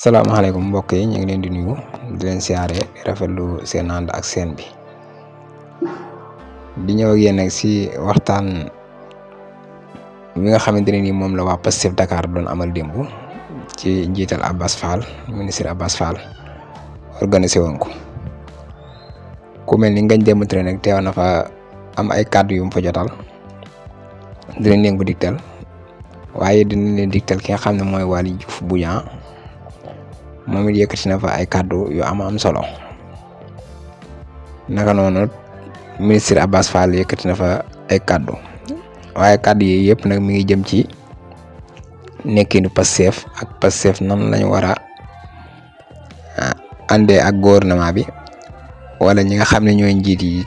salaamaaleykum mbokk yi ñu ngi leen di nuyu di leen siyaare di rafetlu seen ànd ak seen bi di ñëw ak yéen nag si waxtaan wi nga xamante ne ni moom la waa Pastef Dakar doon amal démb ci njiital Abass Fall ministre Abass Fall organisé woon ko ku mel ni Ngagne Demba Touré nag teew na fa am ay kàddu yu mu fa jotal dinañ leen ko digtal waaye dinañ leen digtal ki nga xam ne mooy Waly Diouf Bodian moom it yëkkati na fa ay kàddu yu am solo naka noonu ministre Abass Fall yëkkati na fa ay kàddu waaye kàddu yi yëpp nag mi ngi jëm ci nekkinu Pastef ak Pastef nan lañu war a àndee ak gouvernement bi wala ñi nga xam ne ñooy njiit yi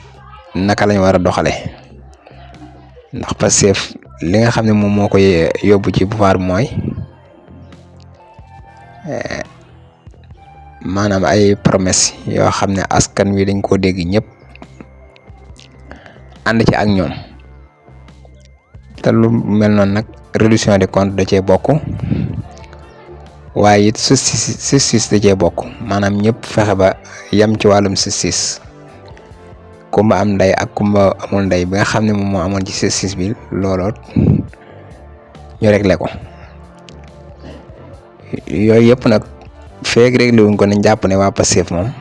naka lañu war a doxale ndax Pastef li nga xam ne moom moo koy yóbbu ci pouvoir mooy maanaam ay promesse yoo xam ne askan wi dañ koo dégg ñëpp ànd ci ak ñoom te lu mel noonu nag réduction des comptes da cee bokk waaye it justice da cee bokk maanaam ñëpp fexe ba yem ci wàllum justice kumba am ndey ak kumba amul ndey bi nga xam ne moom moo amoon ci justice bi looloot ñu réglé ko yooyu yëpp nag feeg réglé wuñ ko nañ jàpp ne waa Pastef moom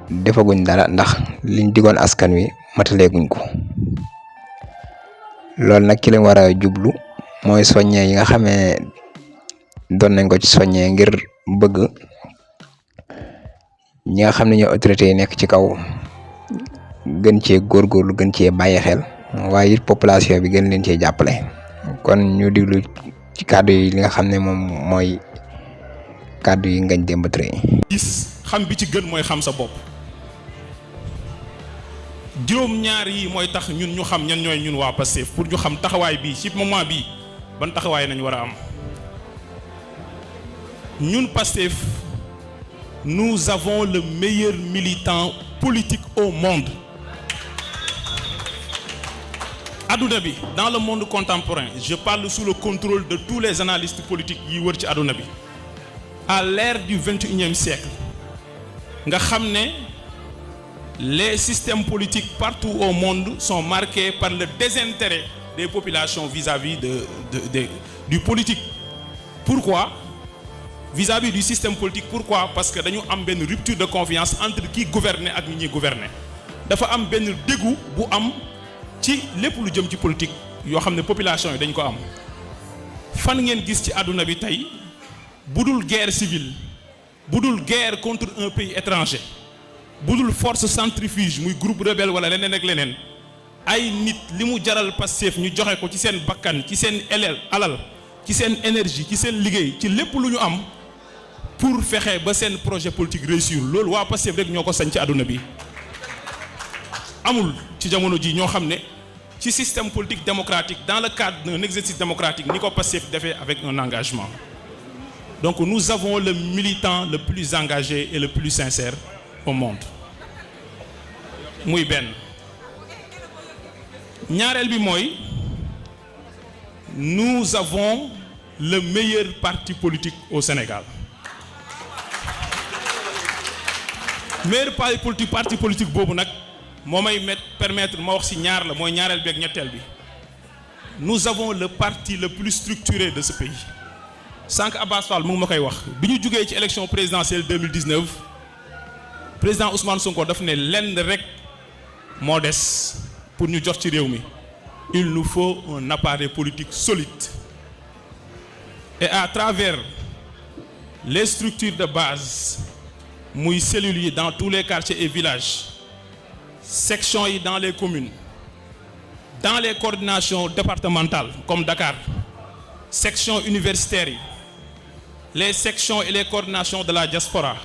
defaguñ dara ndax liñ digoon askan wi mataleeguñ ko loolu nag ci lañ war a jublu mooy soññee yi nga xamee doon nañ ko ci soññee ngir bëgg ñi nga xam ne ñoo autorités yi nekk ci kaw gën cee góorgóorlu gën cee bàyyi xel waaye it population bi gën leen cee jàppale kon ñu diglu ci kàddu yi li nga xam ne moom mooy kàddu yi Ngagne Demba Touré gis xam bi ci gën mooy xam sa bopp juróom-ñaar yi mooy tax ñun ñu xam ñan ñooy ñun waa Pastef pour ñu xam taxawaay bii ci moment bii ban taxawaay nañ war a am ñun Pastef nous avons le meilleur militant politique au monde. Adouna bi dans le monde contemporain je parle sous le contrôle de tous les analystes politiques yi wër ci adouna bi à l'ère du 21e siècle nga xam ne les systèmes politiques partout au monde sont marqués par le désintérêt des populations vis-à-vis du politique. Pourquoi? Vis-à-vis du système politique. Pourquoi? Parce que dañu am benn rupture de confiance entre qui gouverner ak ñi ñuy gouverner dafa am benn dégoût bu am ci lépp lu jëm ci politique yoo xam ne population yi dañ ko am fan ngeen gis ci àdduna bi tey budul guerre civile budul guerre contre un pays étranger budul force centrifuge muy groupe rebelle wala leneen ak leneen ay nit li mu jaral Pastef ñu joxe ko ci seen bakkan ci seen alal ci seen énergie ci seen liggéey ci lépp lu ñu am pour fexe ba seen projet politique réussir loolu waa Pastef rek ñoo ko sañ ci àdduna bi amul ci jamono ji ñoo xam ne ci système politique démocratique dans le cadre d'un exercice démocratique ni ko Pastef defee avec un engagement. Donc nous avons le militant le plus engagé et le plus sincère au monde muy benn ñaareel bi mooy nous avons le meilleur parti politique au Sénégal. Meilleur parti politique boobu nag moo may permettre ma wax ci ñaar la mooy ñaareel bi ak ñetteel bi nous avons le parti le plus structuré de ce pays. sànq Abass Fall mu ngi ma koy wax bi ñu jugee ci élection présidentielle 2019 président Ousmane Sonko daf ne lenn rek moo des pour ñu jot ci réew mi il nous faut un appareil politique solide et à travers les structures de base muy cellules yi dans tous les quartiers et villages sections yi dans les communes dans les coordinations départementales comme Dakar sections universitaires yi les sections et les coordinations de la diaspora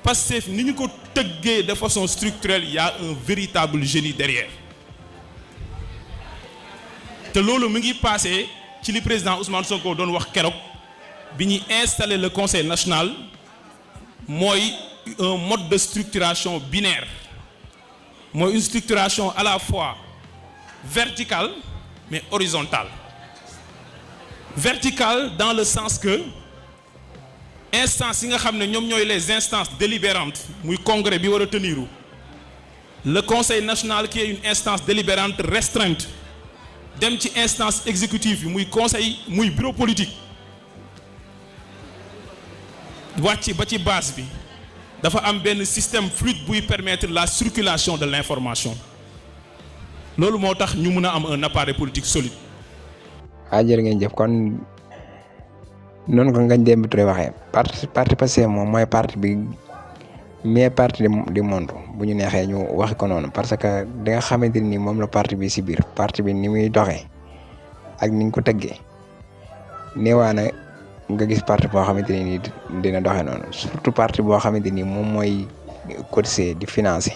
Pastef ni ñu ko tëggee de façon structurelle il y a un véritable génie derrière te loolu mu ngi passé ci li président Ousmane Sonko doon wax keroog bi ñuy installer le conseil national mooy un mode de structuration binaire mooy une structuration à la fois verticale mais horizontale verticale dans le sens que instances yi nga xam ne ñoom ñooy les instances délibérantes muy congrès bi war a teniru le conseil national qui est une instance délibérante restreinte dem ci instance exécutive bi muy conseil muy bureau politique wàcc ba ci base bi dafa am benn système fluide buy permettre la circulation de l'information loolu moo tax ñu mun a am un appareil politique solide. jërë ngeen jëf kon noonu ko Ngagne Demba Touré waxee parti Pastef moom mooy parti bi mais parti du monde bu ñu neexee ñu waxe ko noonu parce que da nga xamante ni moom la parti bi si biir parti bi ni muy doxee ak ni ñu ko tëggee neewaana nga gis parti boo xamante ni dina doxee noonu surtout parti boo xamante ni moom mooy cotiser di financer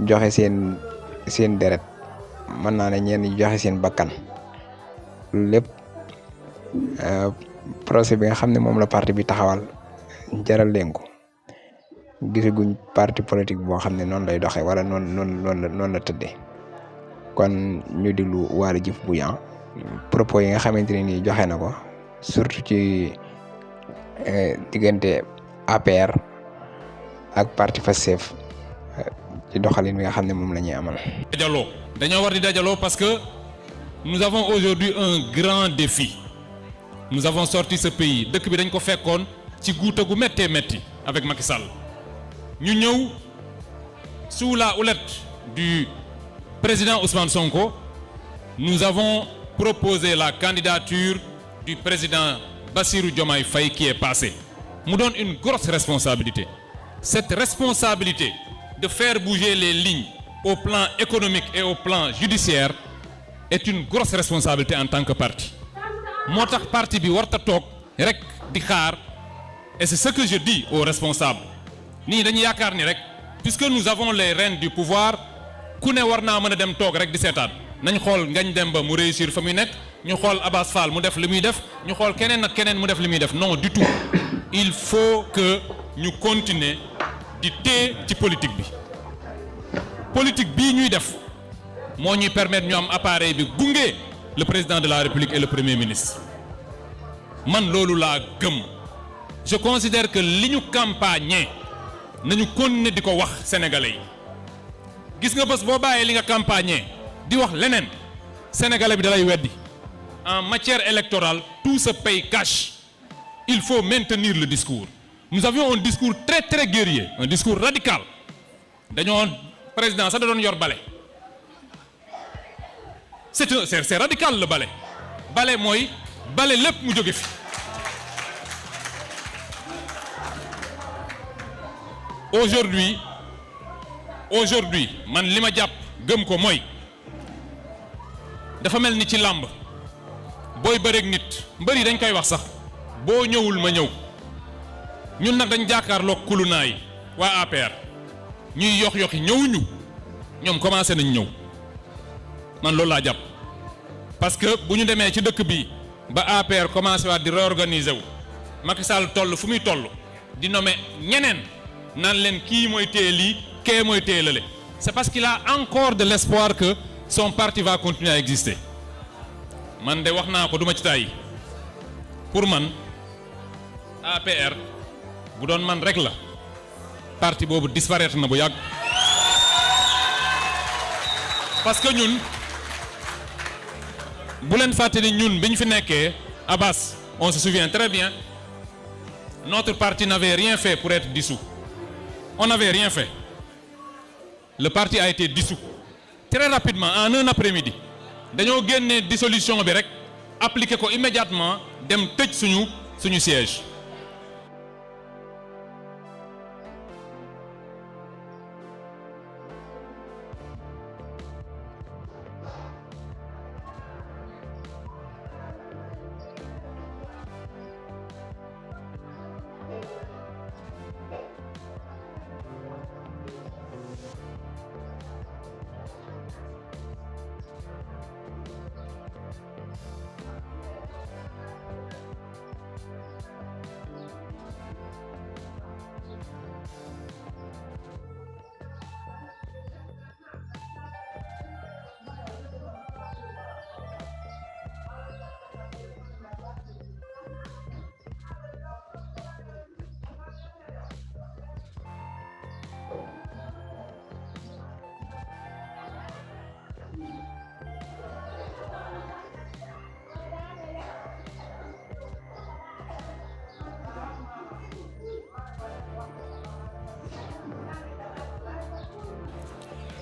joxe seen deret mën naa ne ñenn ñi joxe seen bakkan lépp procès bi nga xam ne moom la parti bi taxawal jaral leen ko gisaguñ parti politique boo xam ne noonu lay doxee wala noonu la tëddee kon ñu diglu Waly Diouf Bodiang propos yi nga xamante ne nii joxe na ko surtout ci diggante APR ak parti Pastef ci doxalin bi nga xam ne moom la ñuy amal. dañoo war di dajaloo parce que nous avons aujourd'hui un grand défi. Nous avons sorti ce pays dëkk bi dañ ko fekkoon ci guuta gu méttee métti avec Macky Sall ñu ñëw sous la houlette du président Ousmane Sonko nous avons proposé la candidature du président Bassirou Diomaye Faye qui est passé mu doon une grosse responsabilité. Cette responsabilité de faire bouger les lignes au plan économique et au plan judiciaire est une grosse responsabilité en tant que parti. moo tax parti bi warta toog rek di xaar et c'est ce que je dis aux responsables nii dañu yaakaar ni rek puisque nous avons les rênes du pouvoir ku ne war naa mën a dem toog rek di seetaan nañ xool Ngagne Demba mu réussir fa muy nekk ñu xool Abass Fall mu def li muy def ñu xool keneen ak keneen mu def li muy def non du tout il faut que ñu continuer di téye ci politique bi politique bii ñuy def moo ñuy permettre ñu am appareil bi gunge le président de la République et le premier ministre man loolu laa gëm je considère que li ñu campagne nañu continuer di ko wax sénégalais yi gis nga bés boo bàyyee li nga campagne di wax leneen sénégalais bi dalay weddi en matière électorale tout se paye cash il faut maintenir le discours nous avions un discours très très guerrier un discours radical dañoo président sax da doon yor bale c'est radical le bale mooy bale lépp mu jóge fi aujourd'hui man li ma jàpp gëm ko mooy dafa mel ni ci làmb booy bëreeg nit mbër yi dañ koy wax sax boo ñëwul ma ñëw ñun nag dañ jàkkaarloog kulunaa yi waa APR ñuy yox-yoxi ñëwuñu ñoom commencé nañ ñëw man loolu laa jàpp parce que bu ñu demee ci dëkk bi ba APR commencé waat di réorganiser wu Macky Sall toll fu muy toll di nommer ñeneen naan leen kii mooy téye lii kee mooy téye lale c'est parce qu'il a encore de l'espoir que son parti va continuer à exister man de wax naa ko duma ci tàyyi pour man APR bu doon man rek la parti boobu disparaître na bu yàgg parce que ñun bu leen fàtte ni ñun bi ñu fi nekkee Abbas on se souvient très bien notre parti n'avait rien fait pour être dissous on n'avait rien fait le parti a été dissous très rapidement en un après-midi dañoo génne dissolution bi rek appliquer ko immédiatement dem tëj suñu siège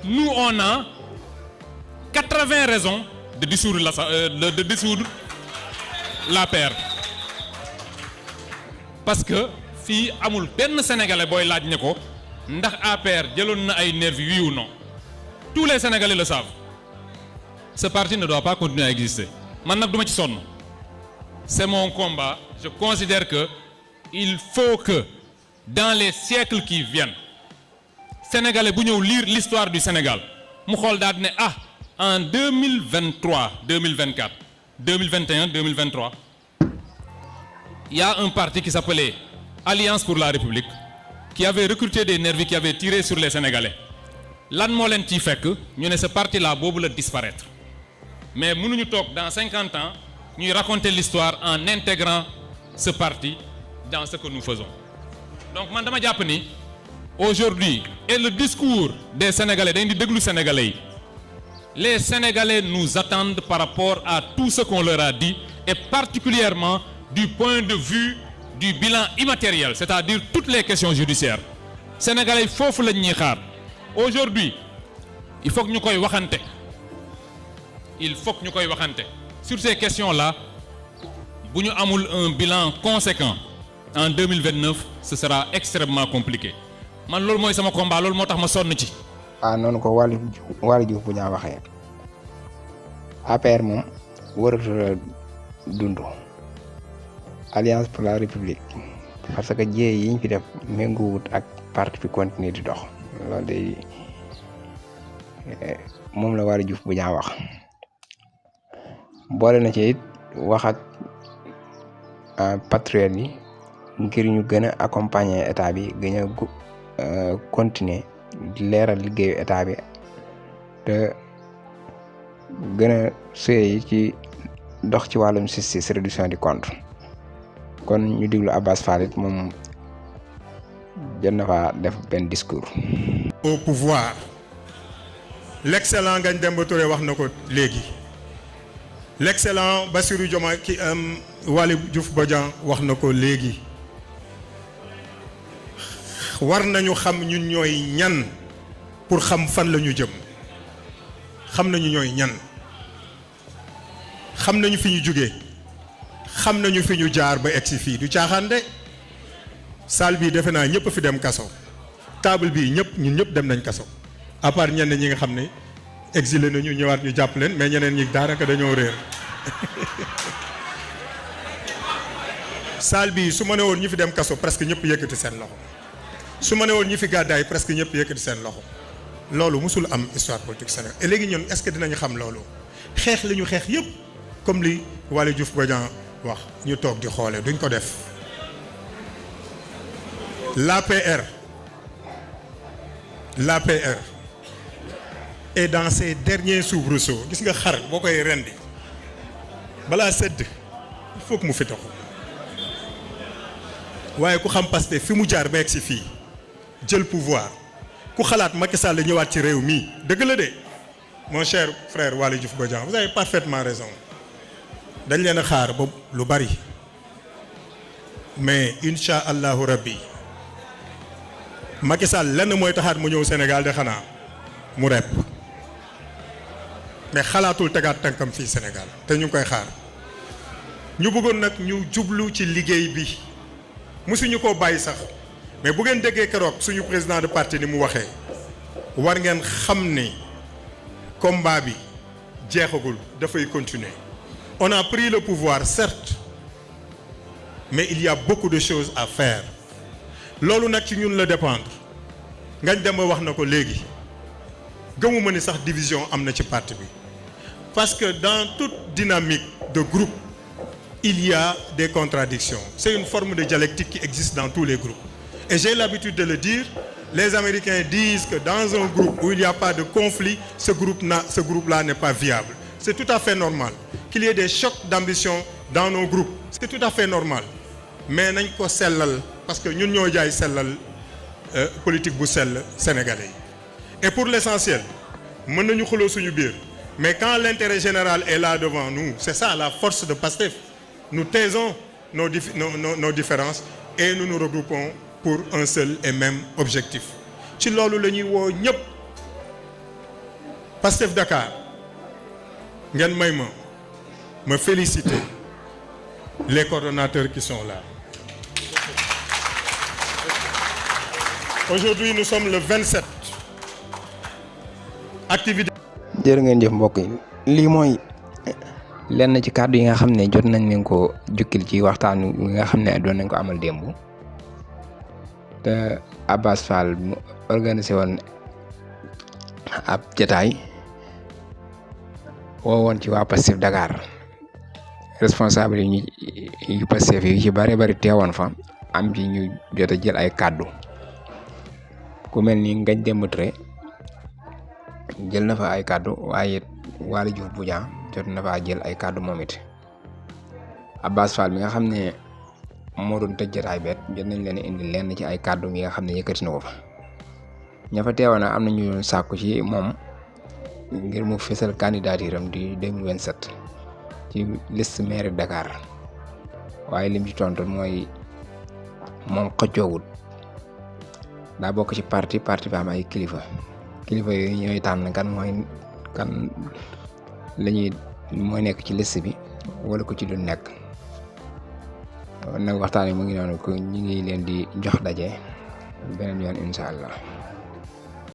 nous on a 80 raisons de dissoudre de dissoudre l'APR parce que fii amul benn sénégalais booy laaj ne ko ndax APR jëloon na ay nervis oui ou non tous les sénégalais le savent ce parti ne doit pas continuer à exister man nag duma ci sonn c'est mon combat je considère que il faut que dans les siècles qui viennent sénégalais bu ñëw lire l'histoire du Sénégal mu xool daal ne ah en 2023 2024 2021 2023 il y a un parti qui s'appelait Alliance pour la République qui avait recruté des nervis qui avaient tiré sur les Sénégalais lan moo leen ciy fekk ñu ne ce parti là boobu la disparaître mais mënuñu toog dans 50 ans ñuy raconter l'histoire en intégrant ce parti dans ce que nous faisons donc man dama jàpp ni aujourd'hui et le discours des Sénégalais dañ di déglu Sénégalais yi les Sénégalais nous attendent par rapport à tout ce qu'on leur a dit et particulièrement du point de vue du bilan immatériel c'est-à-dire toutes les questions judiciaires Sénégalais yi foofu lañ ñuy xaar aujourd'hui il faut que ñu koy waxante sur ces questions-là bu ñu amul un bilan conséquent en 2029 ce sera extrêmement compliqué man loolu mooy sama combat loolu moo tax ma sonn ci. noonu ko Waly Diouf bu ñaa waxee APR moom waratu dund Alliance pour la République parce que jéey yi ñu fi def méngoowut ak parti bi continuer di dox loolu day moom la Waly Diouf bu ñaa wax boole na ci it wax ak patriotes yi ngir ñu gën a accompagner état bi gën a continuer di leeral liggéeyu état bi te gën a suyee ci dox ci wàllum justice réduction du compte kon ñu diglu Abass Fall it moom jot na fa def benn discours. au pouvoir l'excellent Ngagne Demba Touré wax na ko léegi l'excellent Bassirou Diomaye Waly Diouf Bodian wax na ko léegi war nañu xam ñun ñooy ñan pour xam fan la ñu jëm xam nañu ñooy ñan xam nañu fi ñu jógee xam nañu fi ñu jaar ba egsi fii du caaxaan de salle bii defe naa ñëpp fi dem kaso table bii ñun ñëpp dem nañ kaso à part ñenn ñi nga xam ne exilé nañu ñëwaat ñu jàpp leen mais ñeneen ñi daanaka dañoo réer salle bii su ma ne woon ñi fi dem kaso presque ñëpp yëkkati seen loxo su ma ne woon ñi fi gàddaay presque ñëpp yëkkati seen loxo loolu musul am histoire politique Sénégal et léegi ñun est-ce que dinañu xam loolu xeex li ñu xeex yëpp comme li Waly Diouf Bodian wax ñu toog di xoole duñ ko def l'APR est dans ses derniers soubresauts gis nga xar boo koy rendi balaa sedd il faut que mu fi taxu waaye ku xam Pastef fi mu jaar ba egg si fii jël pouvoir ku xalaat Macky Sall la ñëwaat ci réew mi dëgg la de mon cher frère Waly Diouf Bodian vous avez parfaitement raison dañ leen a xaar ba lu bari mais incha allahu rabbi Macky Sall lenn mooy taxaat mu ñëw Sénégal de xanaa mu rep mais xalaatul tegaat tànkam fii Sénégal te ñu ngi koy xaar ñu bëggoon nag ñu jublu ci liggéey bi musuñu koo bàyyi sax mais bu ngeen déggee keroog suñu président de parti ni mu waxee war ngeen xam ni combat bi jeexagul dafay continuer on a pris le pouvoir certes mais il y a beaucoup de choses à faire loolu nag ci ñun la dépendre Ngagne Demba wax na ko léegi gëmuma ni sax division am na ci parti bi parce que dans toute dynamique de groupe il y a des contradictions c'est une forme de dialectique qui existe dans tous les groupes et j'ai l'habitude de le dire les Américains disent que dans un groupe où il n'y a pas de conflit ce groupe-là n'est pas viable c'est tout à fait normal qu'il y ait des chocs d'ambition dans nos groupes c'est tout à fait normal mais nañ ko sellal parce que ñun ñoo jaay sellal politique bu sell sénégalais yi et pour l'essentiel mën nañu xuloo suñu biir mais quand l'intérêt général est là devant nous c'est ça la force de Pastef nous taisons nos différences et nous nous regroupons pour un seul et même objectif ci loolu la ñuy woo ñëpp Pastef Dakar ngeen may ma féliciter les coordonnateurs qui sont là. Aujourd'hui nous sommes le 27. Activité. jërë ngeen jëf mbokk yi lii mooy lenn ci kàddu yi nga xam ne jot nañ leen ko jukkil ci waxtaan wi nga xam ne doon nañ ko amal démb te Abass Fall mu organisé woon ab jataay woowoon ci waa Pastef Dakar responsable yi yu Pastef yi ci bari teewoon fa am ci ñu jot a jël ay kàddu ku mel ni Ngagne Demba Touré jël na fa ay kàddu waaye Waly Diouf Bodiang jot na fa jël ay kàddu moom it Abass Fall mi nga xam ne moo doon tëj jotaay bet jot nañ leen indi lenn ci ay kàddu yi nga xam ne yëkkati na ko fa ña fa teewoon am na ñu doon sàkku ci moom ngir mu fësal candidature am di 2027 ci liste maire Dakar waaye lim ci tontu mooy moom xëccoowut daa bokk ci parti bi am ay kilifa yooyu ñooy tànn kan mooy nekk ci liste bi wala ko ci du nekk nag waxtaan wi mu ngi noonu ko ñu ngi leen di jox daje beneen yoon incha allah.